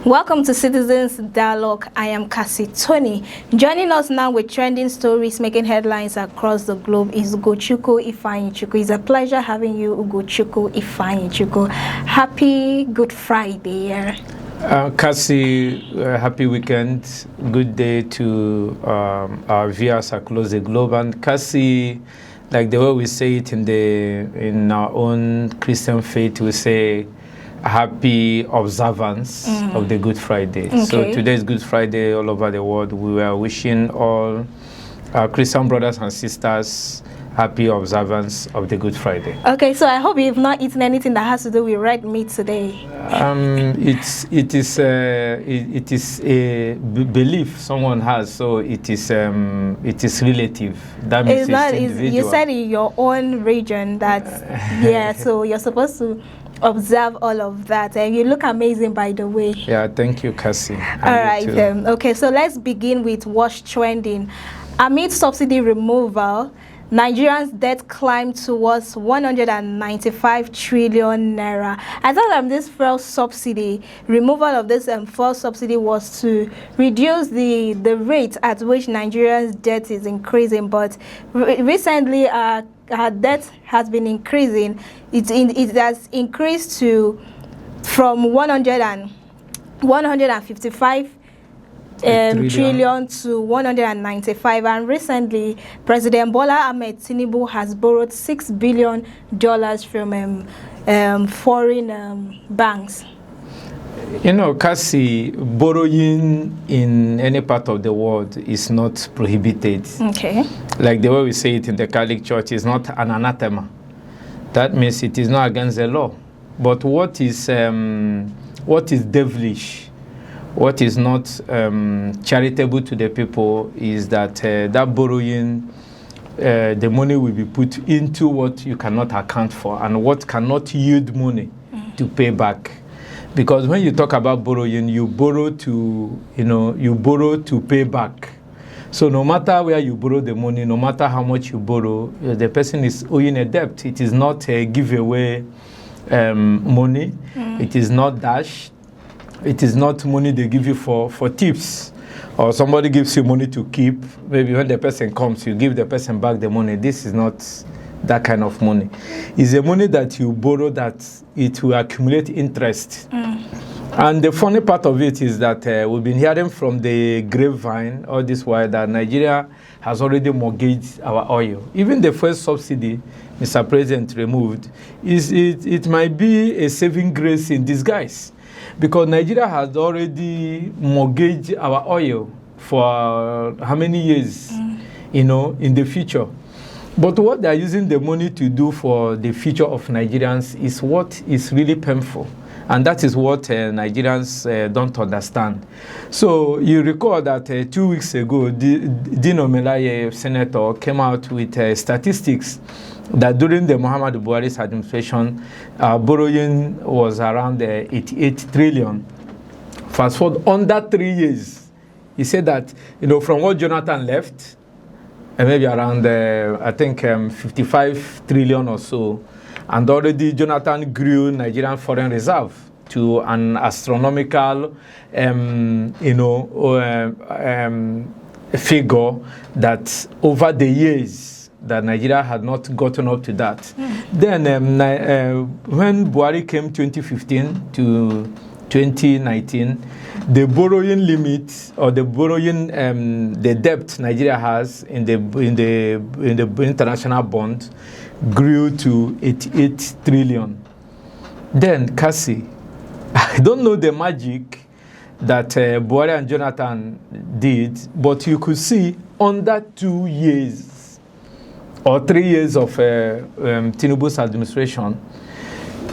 Welcome to Citizens Dialogue. I am Cassie Tony. Joining us now with trending stories making headlines across the globe is Ugochukwu Ifeanyichukwu. It's a pleasure having you, Ugochukwu Ifeanyichukwu. Happy Good Friday. Cassie, happy weekend. Good day to our viewers across the globe. And Cassie, like the way we say it in our own Christian faith, we say happy observance of the Good Friday. Okay. So today is Good Friday all over the world. We were wishing all our Christian brothers and sisters happy observance of the Good Friday. Okay, so I hope you've not eaten anything that has to do with red meat today. It is a belief someone has, so it is relative. That means it's individual. You said in your own region that yeah, so you're supposed to observe all of that, and you look amazing, by the way. Yeah, thank you, Cassie. All right, okay, so let's begin with what's trending. Amid subsidy removal, Nigerians' debt climbed towards 195 trillion naira. I thought this fuel subsidy, removal of this fuel subsidy was to reduce the rate at which Nigerians' debt is increasing, but recently our debt has been increasing. It has increased from 155 trillion to 195, and recently President Bola Ahmed Tinubu has borrowed $6 billion from foreign banks. You know, Cassie, borrowing in any part of the world is not prohibited. Okay. Like the way we say it in the Catholic Church, is not an anathema. That means it is not against the law. But what is devilish, what is not charitable to the people is that that borrowing, the money will be put into what you cannot account for and what cannot yield money to pay back. Because when you talk about borrowing, you borrow to pay back. So no matter where you borrow the money, no matter how much you borrow, the person is owing a debt. It is not a giveaway money. It is not dash. It is not money they give you for tips, or somebody gives you money to keep. Maybe when the person comes, you give the person back the money. This is not that kind of money. It's a money that you borrow that it will accumulate interest. And the funny part of it is that we've been hearing from the grapevine all this while that Nigeria has already mortgaged our oil. Even the first subsidy Mr. President removed, it might be a saving grace in disguise. Because Nigeria has already mortgaged our oil for how many years, in the future. But what they are using the money to do for the future of Nigerians is what is really painful. And that is what Nigerians don't understand. So you recall that 2 weeks ago, Dino Melaye, Senator, came out with statistics that during the Muhammadu Buhari's administration, borrowing was around 88 trillion. Fast forward, under 3 years, he said that, from what Jonathan left, maybe around, 55 trillion or so, and already Jonathan grew Nigerian foreign reserve to an astronomical, figure that over the years that Nigeria had not gotten up to that. Then when Buhari came 2015 to 2019, the borrowing limit or the borrowing the debt Nigeria has in the international bond grew to 88 trillion. Then Cassie, I don't know the magic that Buhari and Jonathan did, but you could see under 2 years or 3 years of Tinubu's administration,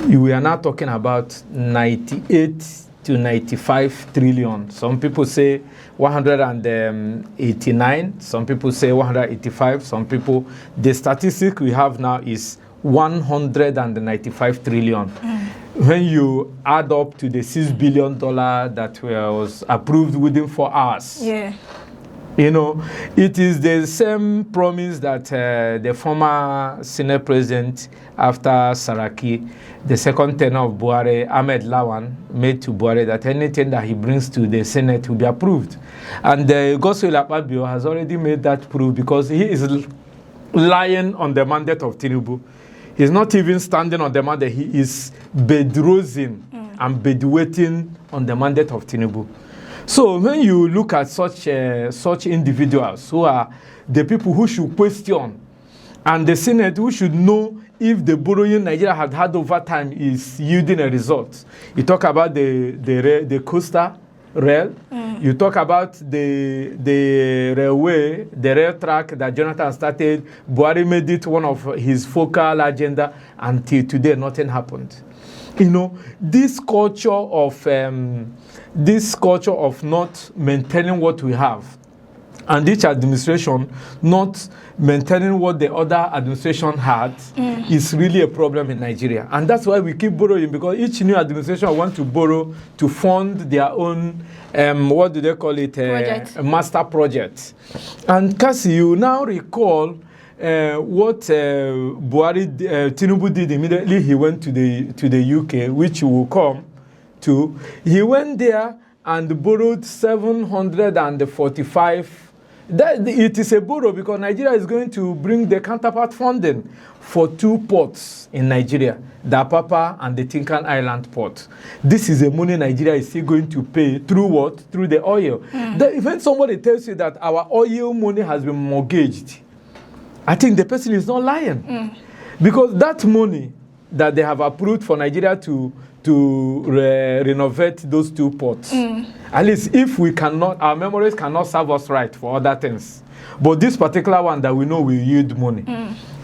we are now talking about 98 to 95 trillion. Some people say 189, some people say 185, some people, the statistic we have now is 195 trillion. When you add up to the $6 billion that was approved within 4 hours, You know, it is the same promise that the former Senate president, after Saraki, the second tenure of Buhari, Ahmed Lawan, made to Buhari that anything that he brings to the Senate will be approved. And Godswill Akpabio has already made that proof because he is lying on the mandate of Tinubu. He's not even standing on the mandate. He is bedrosing and bedwetting on the mandate of Tinubu. So when you look at such individuals who are the people who should question, and the Senate who should know if the borrowing Nigeria had had over time is yielding a result. You talk about the coastal rail. You talk about the railway, the rail track that Jonathan started. Buhari made it one of his focal agenda. Until today, nothing happened. You know, this culture of not maintaining what we have, and each administration not maintaining what the other administration had, is really a problem in Nigeria. And that's why we keep borrowing, because each new administration wants to borrow to fund their own, what do they call it, a master project. And Cassie, you now recall what Tinubu did immediately he went to the UK, which will come to. He went there and borrowed 745. It is a borrow because Nigeria is going to bring the counterpart funding for 2 ports in Nigeria, the Apapa and the Tinkan Island port. This is the money Nigeria is still going to pay through what? Through the oil. When somebody tells you that our oil money has been mortgaged, I think the person is not lying. Because that money that they have approved for Nigeria to renovate those 2 ports, at least if we cannot, our memories cannot serve us right for other things. But this particular one that we know will yield money.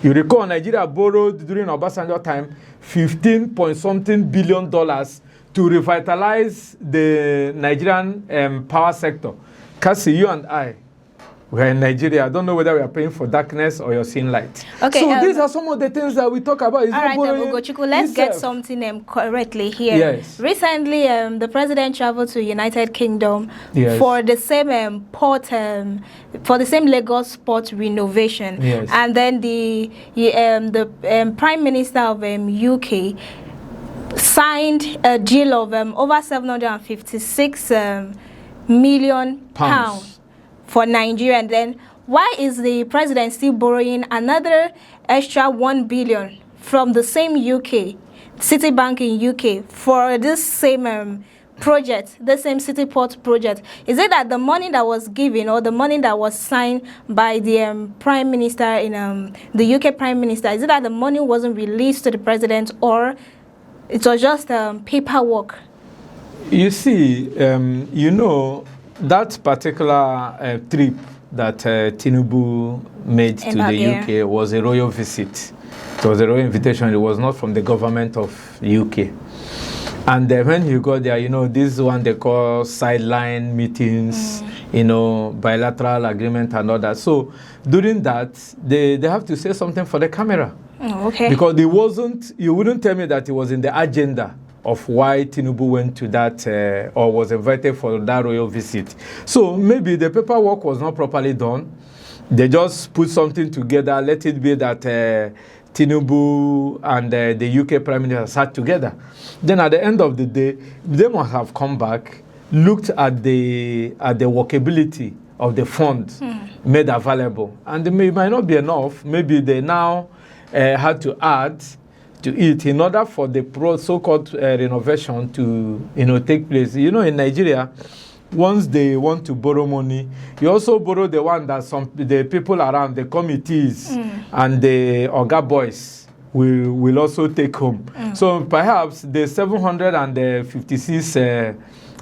You recall Nigeria borrowed during Obasanjo time $15-point-something billion to revitalize the Nigerian power sector. Cassie, you and I, we're in Nigeria. I don't know whether we are praying for darkness or you're seeing light. Okay. So these are some of the things that we talk about. All right, Ugochukwu, let's get something correctly here. Yes. Recently, the president traveled to United Kingdom for the same port, for the same Lagos port renovation. Yes. And then the Prime Minister of UK signed a deal of over 756 million pounds for Nigeria. And then why is the president still borrowing another extra 1 billion from the same UK, Citibank in UK, for this same project, the same City Port project? Is it that the money that was given or the money that was signed by the Prime Minister in the UK Prime Minister, is it that the money wasn't released to the president, or it was just paperwork? You see, you know, that particular trip that Tinubu made to the UK was a royal visit. It was a royal invitation. It was not from the government of UK. And when he got there, you know, this is one they call sideline meetings, you know, bilateral agreement and all that. So during that, they have to say something for the camera. Okay. Because it wasn't, you wouldn't tell me that it was in the agenda of why Tinubu went to that or was invited for that royal visit. So maybe the paperwork was not properly done. They just put something together, let it be that Tinubu and the UK Prime Minister sat together. Then at the end of the day, they must have come back, looked at the workability of the funds made available. And it might not be enough. Maybe they now had to add to it in order for the so-called renovation to, you know, take place. You know, in Nigeria, once they want to borrow money, you also borrow the one that the people around, the committees and the Oga boys will also take home. So perhaps the 756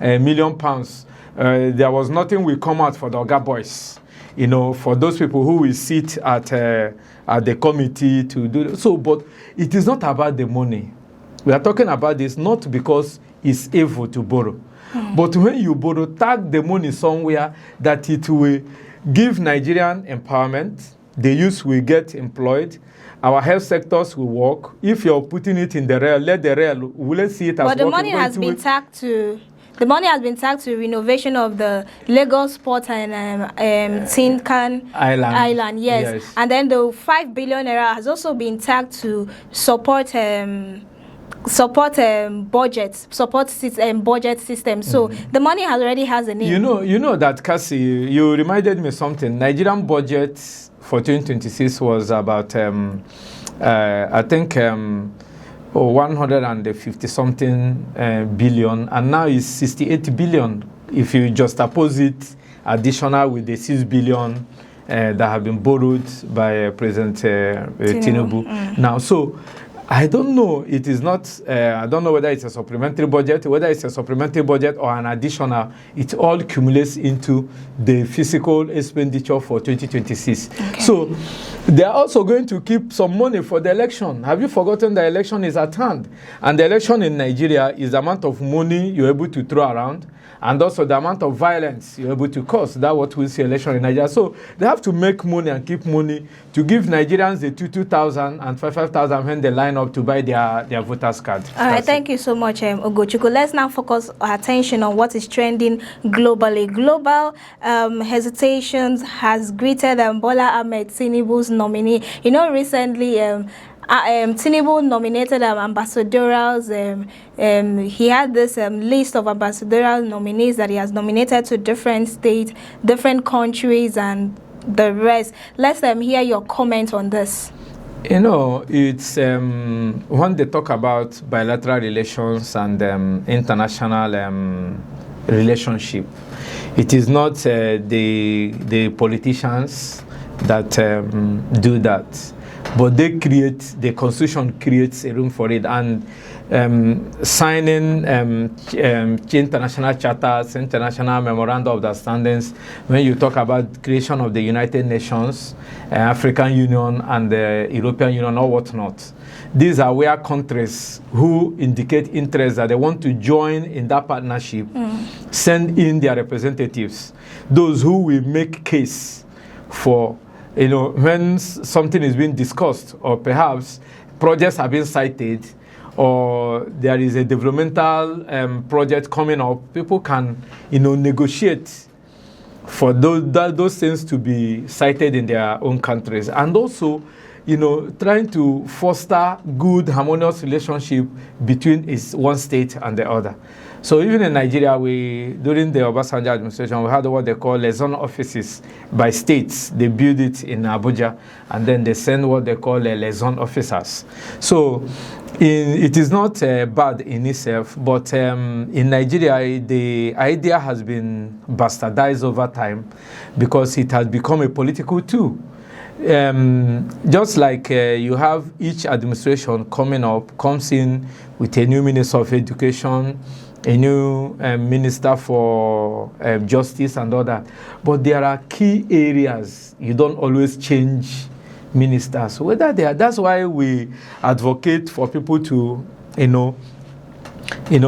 million pounds, there was nothing will come out for the Oga boys. You know, for those people who will sit at the committee to do so. But it is not about the money. We are talking about this not because it's evil to borrow. But when you borrow, tag the money somewhere that it will give Nigerian empowerment. The youth will get employed. Our health sectors will work. If you're putting it in the rail, let the rail, let's see it as but the money has been tagged to The money has been tagged to renovation of the Lagos Port and Tinkan Island. Yes. And then the 5 billion naira has also been tagged to support budget system. So the money already has a name. You know that, Cassie, you reminded me something. Nigerian budget for 2026 was about I think 150 something billion, and now it's 68 billion if you just oppose it additional with the 6 billion that have been borrowed by President Tinubu. Now, so I don't know. It is not. I don't know whether it's a supplementary budget, or an additional. It all cumulates into the physical expenditure for 2026. Okay. So they are also going to keep some money for the election. Have you forgotten the election is at hand? And the election in Nigeria is the amount of money you're able to throw around, and also the amount of violence you're able to cause. That's what we see election in Nigeria. So they have to make money and keep money to give Nigerians the 2,000 and 5,000 when they line up to buy their voters card. All right, thank you so much, Ugochukwu. Let's now focus our attention on what is trending globally. Global hesitations has greeted Bola Ahmed Tinubu's nominee. You know, recently Tinubu nominated ambassadorials. He had this list of ambassadorial nominees that he has nominated to different states, different countries, and the rest. Let's hear your comment on this. You know, it's when they talk about bilateral relations and international relationship, it is not the politicians that do that, but they create, the constitution creates a room for it, and signing international charters, international memoranda of understandings, when you talk about creation of the United Nations, African Union, and the European Union, or whatnot, these are where countries who indicate interest that they want to join in that partnership send in their representatives, those who will make case for, you know, when something is being discussed, or perhaps projects have been cited, or there is a developmental project coming up, people can, you know, negotiate for those things to be cited in their own countries, and also, you know, trying to foster good, harmonious relationship between one state and the other. So even in Nigeria, during the Obasanjo administration, we had what they call liaison offices by states. They build it in Abuja, and then they send what they call liaison officers. So it is not bad in itself, but in Nigeria, the idea has been bastardized over time because it has become a political tool. Just like you have each administration comes in with a new Minister of Education, a new Minister for Justice and all that. But there are key areas you don't always change ministers. Whether they are, that's why we advocate for people to, you know,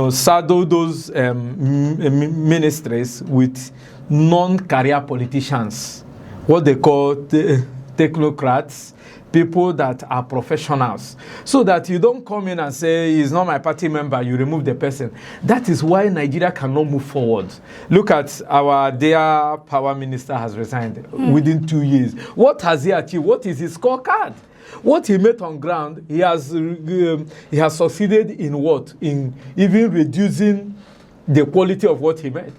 saddle those ministries with non-career politicians, what they call technocrats, people that are professionals, so that you don't come in and say, he's not my party member, you remove the person. That is why Nigeria cannot move forward. Look at our dear power minister has resigned within 2 years. What has he achieved? What is his scorecard? What he made on ground, he has succeeded in what? In even reducing the quality of what he made.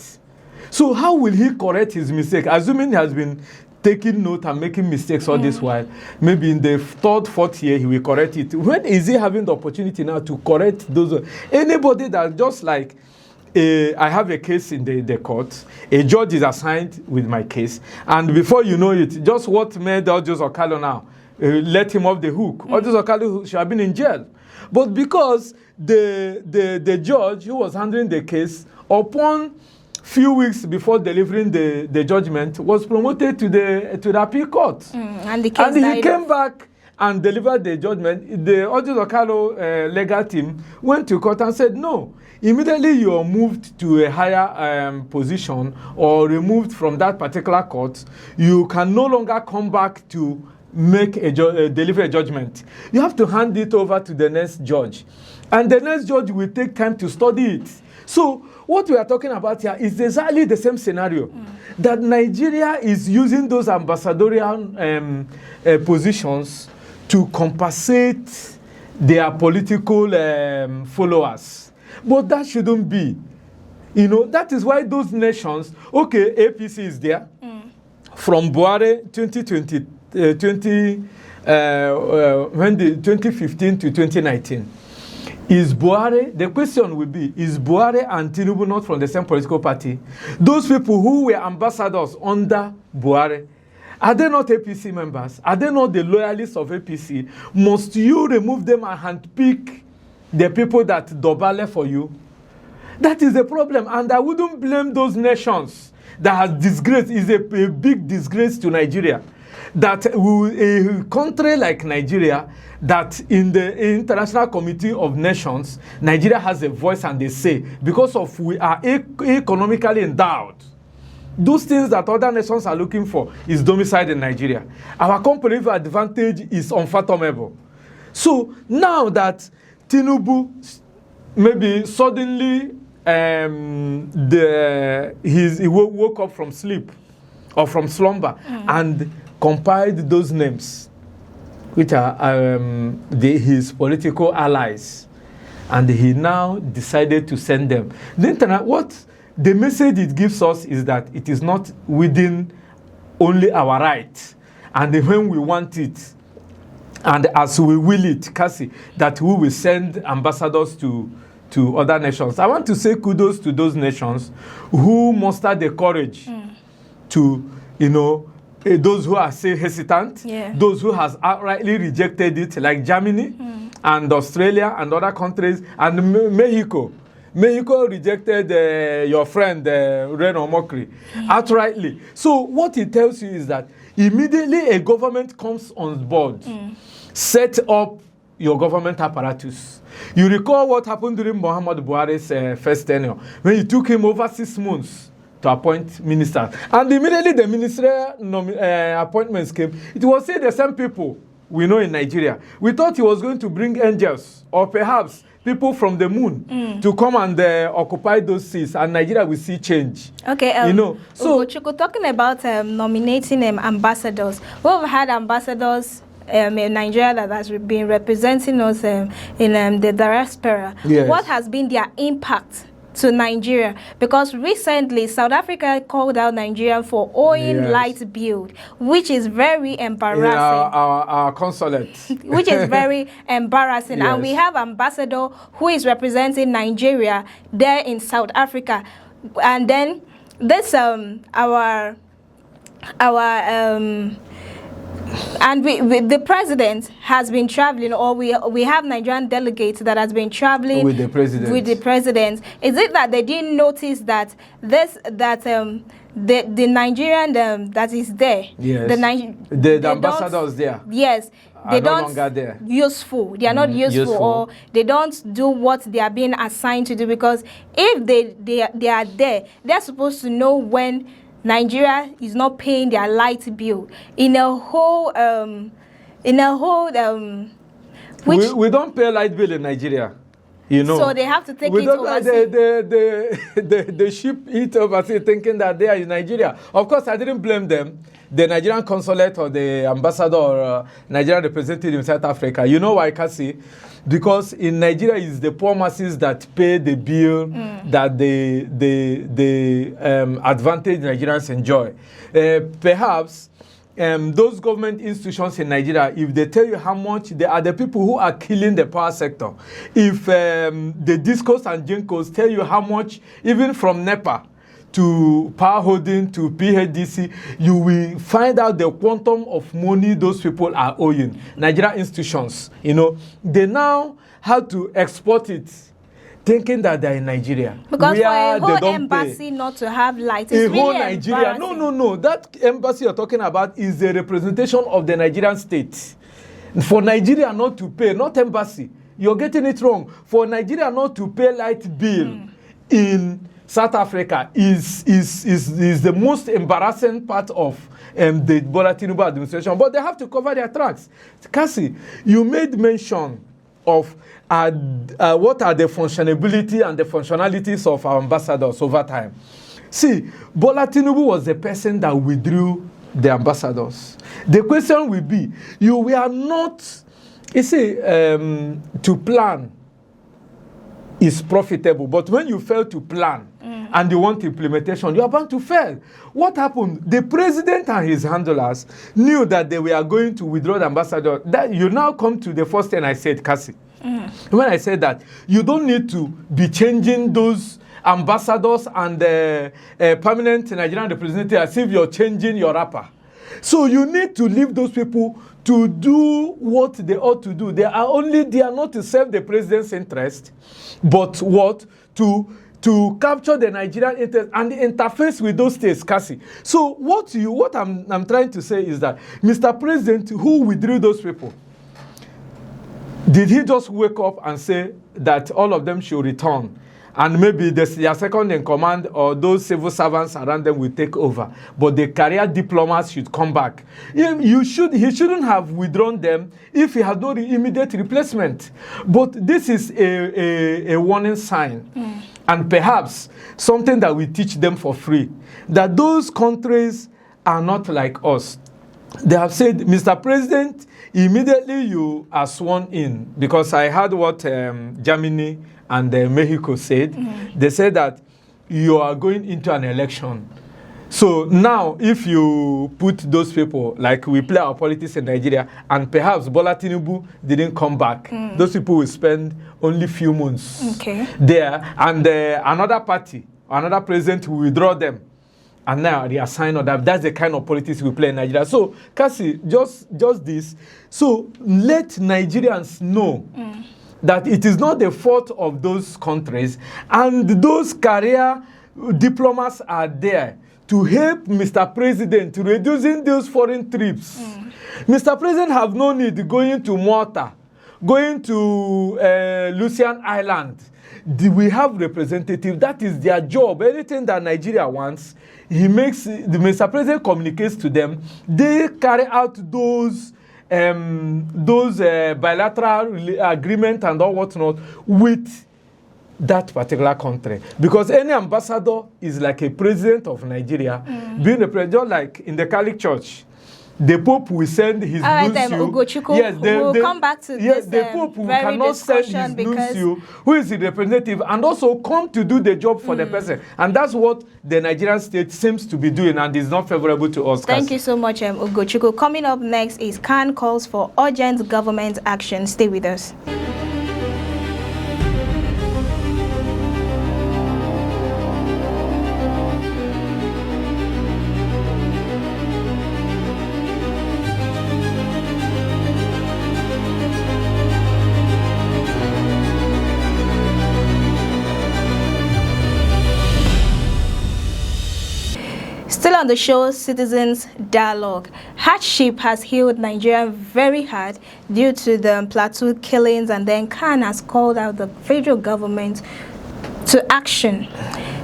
So how will he correct his mistake? Assuming he has been taking note and making mistakes all this while, maybe in the third, fourth year, he will correct it. When is he having the opportunity now to correct those? Anybody that just like, I have a case in the court, a judge is assigned with my case, and before you know it, just what made Odious Okalo now, let him off the hook. Odious Okalo should have been in jail. But because the judge who was handling the case, upon few weeks before delivering the judgment, was promoted to the appeal court. And the case he came back and delivered the judgment. The Odious Okalo legal team went to court and said, no, immediately you are moved to a higher position or removed from that particular court, you can no longer come back to deliver a judgment, you have to hand it over to the next judge. And the next judge will take time to study it. So what we are talking about here is exactly the same scenario, that Nigeria is using those ambassadorial positions to compensate their political followers. But that shouldn't be. That is why those nations, okay, APC is there. From Buhari 2015 to 2019. Is Buhari, the question will be, is Buhari and Tinubu not from the same political party? Those people who were ambassadors under Buhari, are they not APC members? Are they not the loyalists of APC? Must you remove them and handpick the people that dobale for you? That is the problem. And I wouldn't blame those nations that has disgrace. Is a big disgrace to Nigeria. That a country like Nigeria, that in the International Committee of Nations, Nigeria has a voice and a say because of we are economically endowed. Those things that other nations are looking for is domiciled in Nigeria. Our comparative advantage is unfathomable. So now that Tinubu maybe suddenly he woke up from sleep or from slumber and compiled those names, which are his political allies, and he now decided to send them. The message it gives us is that it is not within only our right, and when we want it, and as we will it, Cassie, that we will send ambassadors to other nations. I want to say kudos to those nations who mustered the courage to, those who are still hesitant, those who has outrightly rejected it, like Germany and Australia and other countries, and Mexico. Mexico rejected your friend, Reno Mokri, outrightly. So what it tells you is that immediately a government comes on board, set up your government apparatus. You recall what happened during Muhammad Buhari's first tenure, when he took him over 6 months to appoint ministers. And immediately the ministerial appointments came. It was say the same people we know in Nigeria. We thought he was going to bring angels or perhaps people from the moon to come and occupy those seats, and Nigeria will see change. Okay, so Chukwu, talking about nominating ambassadors, we've had ambassadors in Nigeria that has been representing us in the diaspora. Yes. What has been their impact to Nigeria? Because recently South Africa called out Nigeria for owing light bill, which is very embarrassing. Our consulate. Which is very embarrassing. Yes. And we have ambassador who is representing Nigeria there in South Africa. And then this and the president has been traveling, or we have Nigerian delegates that has been traveling with the president. Is it that they didn't notice that the Nigerian that is there, the ambassadors there, they don't useful. They are not useful, or they don't do what they are being assigned to do? Because if they are there, they're supposed to know when Nigeria is not paying their light bill in a whole we don't pay light bill in Nigeria, so they have to take it overseas. The ship it overseas thinking that they are in Nigeria. Of course, I didn't blame them, the Nigerian consulate or the ambassador or Nigerian representative in South Africa. You know why, Cassie? Because in Nigeria, it's the poor masses that pay the bill that the advantage Nigerians enjoy. Perhaps those government institutions in Nigeria, if they tell you how much, they are the people who are killing the power sector. If the Discos and Gencos tell you how much, even from NEPA to Power Holding to PHDC, you will find out the quantum of money those people are owing. Nigerian institutions, they now have to export it, thinking that they're in Nigeria. Because for a whole embassy not to have light, it's really Nigeria. No. That embassy you're talking about is the representation of the Nigerian state. For Nigeria not to pay, not embassy, you're getting it wrong. For Nigeria not to pay light bill in South Africa is the most embarrassing part of the Bola Tinubu administration, but they have to cover their tracks. Cassie, you made mention of what are the functionality and the functionalities of our ambassadors over time. See, Bola Tinubu was the person that withdrew the ambassadors. The question will be, you were not, you see, to plan is profitable, but when you fail to plan and you want implementation, you are bound to fail. What happened? The president and his handlers knew that they were going to withdraw the ambassador. That you now come to the first thing I said, Cassie. When I said that, you don't need to be changing those ambassadors and permanent Nigerian representatives as if you're changing your wrapper. So you need to leave those people to do what they ought to do. They are not to serve the president's interest, but what? To capture the Nigerian interest and interface with those states, Cassie. So what I'm trying to say is that Mr. President, who withdrew those people, did he just wake up and say that all of them should return? And maybe their second in command or those civil servants around them will take over. But the career diplomats should come back. He shouldn't have withdrawn them if he had no immediate replacement. But this is a warning sign. And perhaps something that we teach them for free. That those countries are not like us. They have said, Mr. President, immediately you are sworn in. Because I heard what Germany and Mexico said. They said that you are going into an election. So now, if you put those people, like we play our politics in Nigeria, and perhaps Bola Tinubu didn't come back, those people will spend only few months there, and another party, another president will withdraw them. And now they are signed on that. That's the kind of politics we play in Nigeria. So, Cassie, just this. So let Nigerians know that it is not the fault of those countries, and those career diplomats are there to help Mr. President reducing those foreign trips. Mr. President have no need going to Malta, going to Lucian Island. We have representatives. That is their job. Anything that Nigeria wants, the Mr. President communicates to them. They carry out those bilateral agreement and all whatnot with that particular country. Because any ambassador is like a president of Nigeria, being a president, like in the Catholic Church. The Pope will send his nuncio. Yes, we'll come back to this. The Pope cannot send his nuncio, who is the representative, and also come to do the job for the person. And that's what the Nigerian state seems to be doing, and is not favorable to us. Thank you so much, Ugochukwu. Coming up next is Khan calls for urgent government action. Stay with us. Still on the show, Citizens Dialogue. Hardship has hit Nigeria very hard due to the Plateau killings, and then Khan has called out the federal government to action.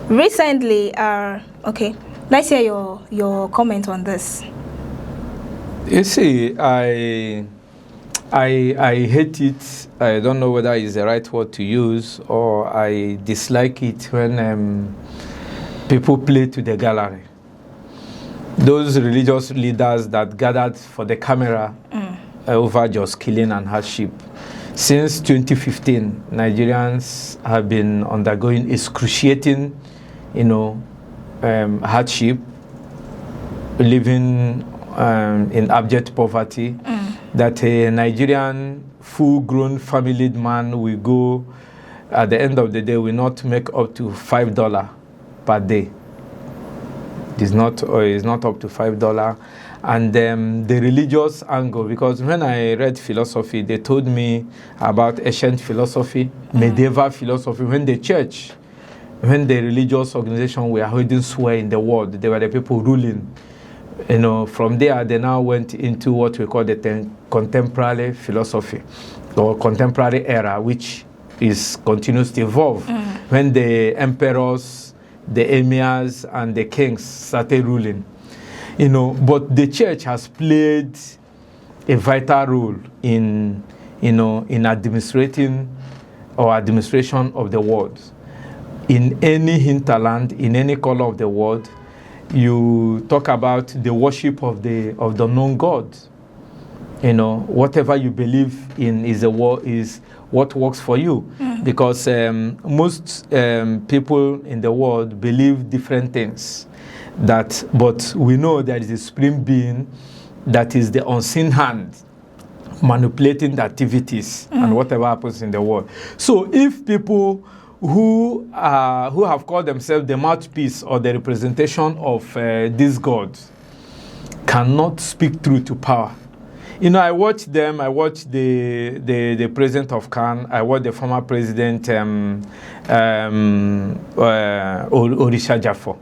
Recently, okay, let's hear your comment on this. You see, I hate it. I don't know whether it's the right word to use, or I dislike it when people play to the gallery. Those religious leaders that gathered for the camera over just killing and hardship. Since 2015, Nigerians have been undergoing excruciating, hardship, living in abject poverty. That a Nigerian full-grown family man will go, at the end of the day, will not make up to $5 per day. It's not up to $5. And the religious angle, because when I read philosophy, they told me about ancient philosophy, medieval philosophy, when the church, when the religious organization were holding sway in the world, they were the people ruling. From there, they now went into what we call the contemporary philosophy, or contemporary era, which continues to evolve. When the emperors the emirs and the kings started ruling. But the church has played a vital role in administration of the world. In any hinterland, in any corner of the world, you talk about the worship of the known God. Whatever you believe in is what works for you, because most people in the world believe different things. But we know there is a supreme being that is the unseen hand manipulating the activities and whatever happens in the world. So if people who have called themselves the mouthpiece or the representation of this God cannot speak truth to power. I watched them. I watched the president of Khan. I watched the former president Orisha Jafo.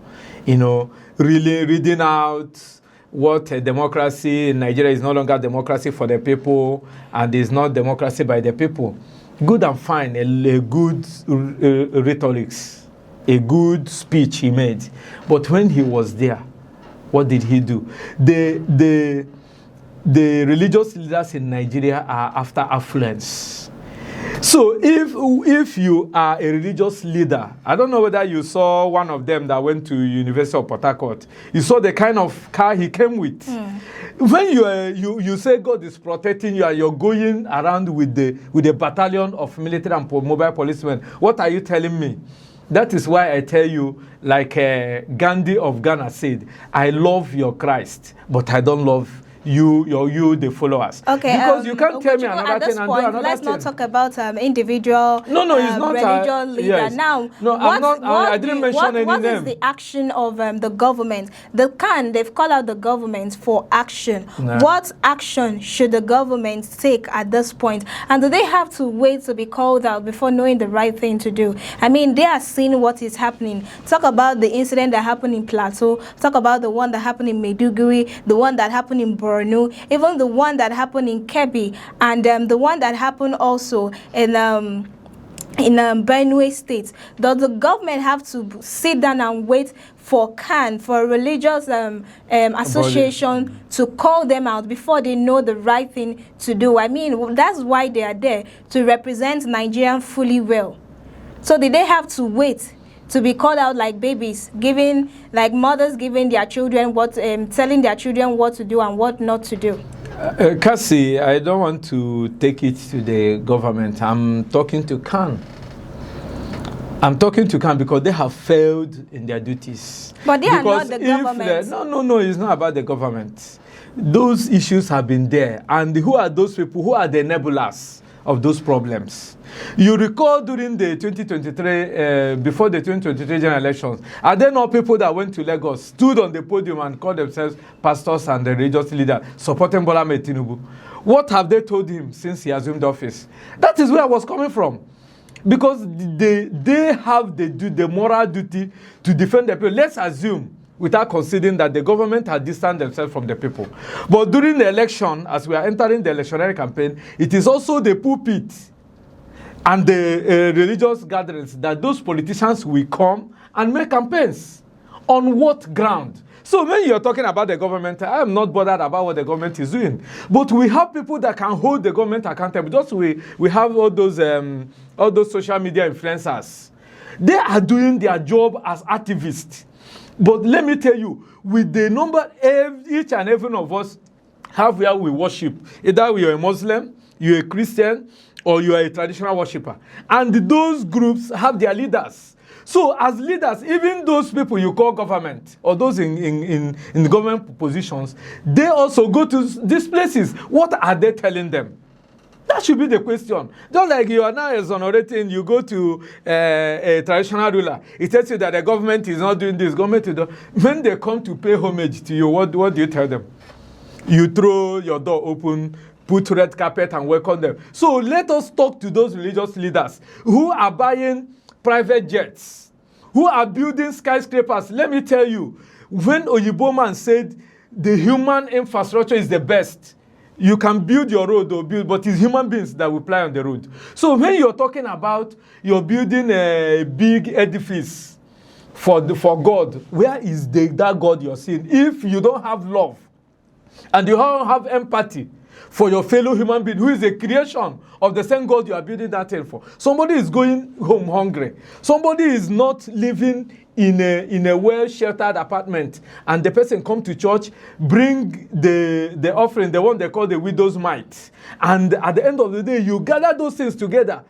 Really reading out what a democracy in Nigeria is no longer democracy for the people, and is not democracy by the people. Good and fine, a good rhetorics, a good speech he made. But when he was there, what did he do? The religious leaders in Nigeria are after affluence. So if you are a religious leader, I don't know whether you saw one of them that went to University of Port Harcourt. You saw the kind of car he came with. When you say God is protecting you and you're going around with a battalion of military and mobile policemen, what are you telling me? That is why I tell you, like Gandhi of Ghana said, I love your Christ, but I don't love you, the followers. Okay. Because you can't tell me another thing and do another let's thing. not talk about individual it's not religion leader. Yes. Now, I didn't mention any what name. is the action of the government? They've called out the government for action. Nah. What action should the government take at this point? And do they have to wait to be called out before knowing the right thing to do? I mean, they are seeing what is happening. Talk about the incident that happened in Plateau. Talk about the one that happened in Maiduguri, the one that happened in Borno, even the one that happened in Kebbi, and the one that happened also in Benue State. Does the government have to sit down and wait for CAN, for a religious association, to call them out before they know the right thing to do? I mean, that's why they are there, to represent Nigerian fully well. So did they have to wait to be called out like babies, like mothers giving their children telling their children what to do and what not to do? Cassie, I don't want to take it to the government. I'm talking to CAN. I'm talking to CAN because they have failed in their duties. But they are not the government. No, it's not about the government. Those issues have been there. And who are those people? Who are the enablers of those problems? You recall during the 2023, before the 2023 general elections, are there not people that went to Lagos, stood on the podium and called themselves pastors and the religious leaders supporting Bola Ahmed Tinubu? What have they told him since he assumed office? That is where I was coming from. Because they have the moral duty to defend the people. Let's assume, without considering that the government has distanced themselves from the people. But during the election, as we are entering the electionary campaign, it is also the pulpit and the religious gatherings that those politicians will come and make campaigns. On what ground? So when you're talking about the government, I am not bothered about what the government is doing. But we have people that can hold the government accountable. Just we have all those social media influencers. They are doing their job as activists. But let me tell you, with the number, each and every one of us have where we worship. Either you're a Muslim, you're a Christian, or you are a traditional worshiper. And those groups have their leaders. So as leaders, even those people you call government, or those in government positions, they also go to these places. What are they telling them? That should be the question. Just like you are now exonerating, you go to a traditional ruler. It tells you that the government is not doing this. Government is when they come to pay homage to you, what do you tell them? You throw your door open, put red carpet and welcome them. So let us talk to those religious leaders who are buying private jets, who are building skyscrapers. Let me tell you, when Oyibo man said the human infrastructure is the best, you can build your road but it's human beings that will fly on the road. So when you're talking about you're building a big edifice for God, where is that God you're seeing? If you don't have love and you don't have empathy for your fellow human being who is a creation of the same God you are building that thing for. Somebody is going home hungry. Somebody is not living in a well-sheltered apartment, and the person come to church, bring the offering, the one they call the widow's mite. And at the end of the day, you gather those things together,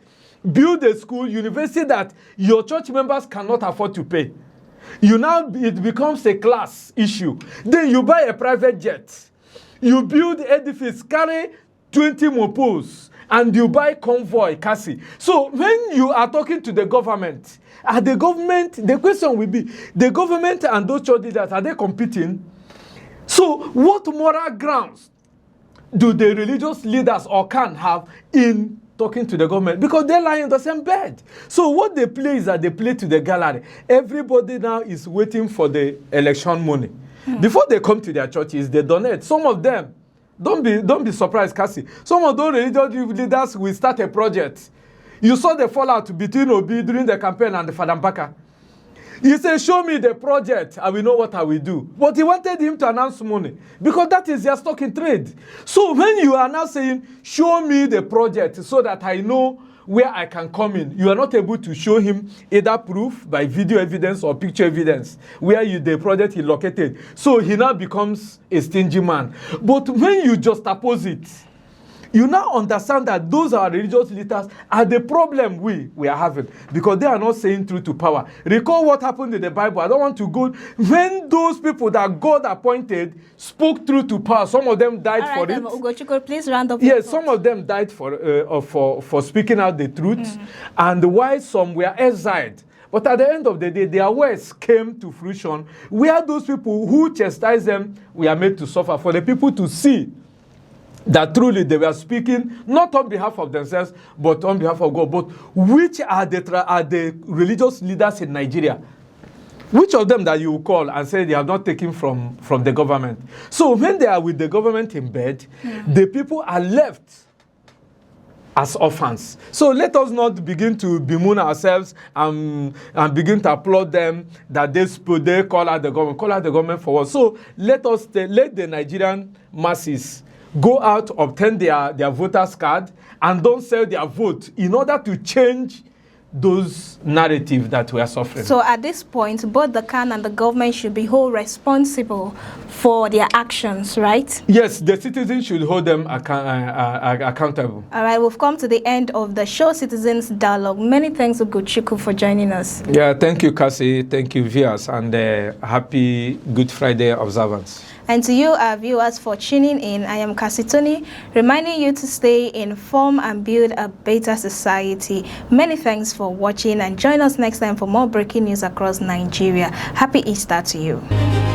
build a school, university that your church members cannot afford to pay. It becomes a class issue. Then you buy a private jet. You build edifice, carry 20 mopos, and you buy convoy, Cassie. So when you are talking to the government, the question will be, the government and those church leaders, are they competing? So what moral grounds do the religious leaders or can have in talking to the government? Because they lie in the same bed. So what they play is that they play to the gallery. Everybody now is waiting for the election money. Before they come to their churches, they donate. Some of them, don't be surprised, Cassie. Some of those religious leaders will start a project. You saw the fallout between Obi during the campaign and the Fadambaka. He said, show me the project, I will know what I will do. But he wanted him to announce money, because that is their stock in trade. So when you are now saying, show me the project so that I know where I can come in, you are not able to show him either proof by video evidence or picture evidence where the project is located. So he now becomes a stingy man. But when you just oppose it, you now understand that those are religious leaders are the problem we are having, because they are not saying truth to power. Recall what happened in the Bible. I don't want to go. When those people that God appointed spoke truth to power, some of them died for it. Ugochukwu, please round up. Yes, some of them died for speaking out the truth, and while some were exiled. But at the end of the day, their words came to fruition, where those people who chastised them were made to suffer, for the people to see that truly they were speaking not on behalf of themselves, but on behalf of God. But which are the religious leaders in Nigeria? Which of them that you call and say they have not taken from the government? So when they are with the government in bed, the people are left as orphans. So let us not begin to bemoan ourselves and begin to applaud them that they call out the government. Call out the government for what? So let the Nigerian masses go out, obtain their voters card, and don't sell their vote in order to change those narratives that we are suffering. So at this point, both the CAN and the government should be held responsible for their actions, right? Yes, the citizens should hold them accountable. All right, we've come to the end of the show, Citizens Dialogue. Many thanks, Ugochukwu, for joining us. Yeah, thank you, Cassie. Thank you, viewers, and happy Good Friday observance. And to you, our viewers, for tuning in, I am Cassie Tony, reminding you to stay informed and build a better society. Many thanks for watching, and join us next time for more breaking news across Nigeria. Happy Easter to you.